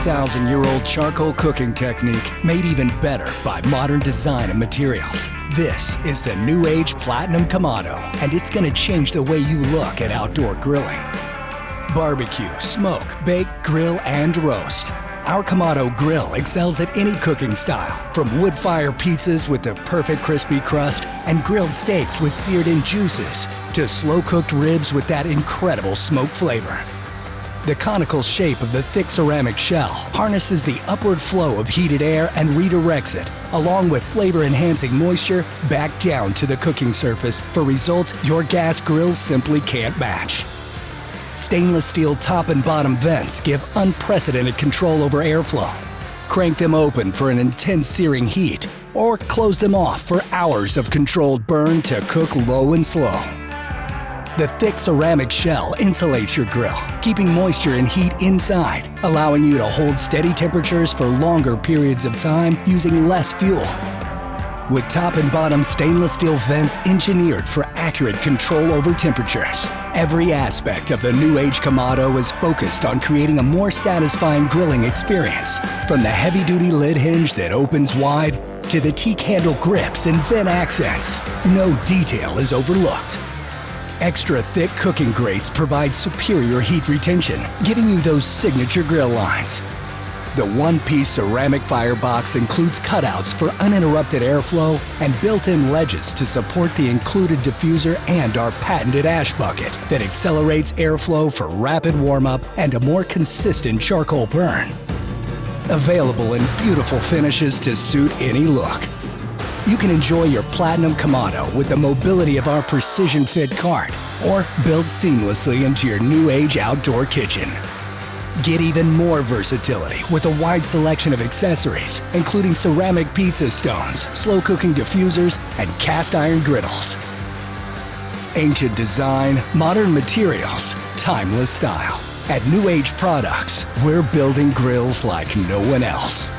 3,000-year-old charcoal cooking technique made even better by modern design and materials. This is the NewAge Platinum Kamado, and it's going to change the way you look at outdoor grilling. Barbecue, smoke, bake, grill, and roast. Our Kamado grill excels at any cooking style, from wood fire pizzas with the perfect crispy crust and grilled steaks with seared-in juices, to slow-cooked ribs with that incredible smoke flavor. The conical shape of the thick ceramic shell harnesses the upward flow of heated air and redirects it, along with flavor-enhancing moisture, back down to the cooking surface for results your gas grills simply can't match. Stainless steel top and bottom vents give unprecedented control over airflow. Crank them open for an intense searing heat, or close them off for hours of controlled burn to cook low and slow. The thick ceramic shell insulates your grill, keeping moisture and heat inside, allowing you to hold steady temperatures for longer periods of time using less fuel. With top and bottom stainless steel vents engineered for accurate control over temperatures, every aspect of the NewAge Kamado is focused on creating a more satisfying grilling experience. From the heavy-duty lid hinge that opens wide to the teak handle grips and vent accents, no detail is overlooked. Extra thick cooking grates provide superior heat retention, giving you those signature grill lines. The one-piece ceramic firebox includes cutouts for uninterrupted airflow and built-in ledges to support the included diffuser and our patented ash bucket that accelerates airflow for rapid warm-up and a more consistent charcoal burn. Available in beautiful finishes to suit any look. You can enjoy your Platinum Kamado with the mobility of our precision fit cart, or build seamlessly into your NewAge outdoor kitchen. Get even more versatility with a wide selection of accessories, including ceramic pizza stones, slow cooking diffusers, and cast iron griddles. Ancient design, modern materials, timeless style. At NewAge Products, we're building grills like no one else.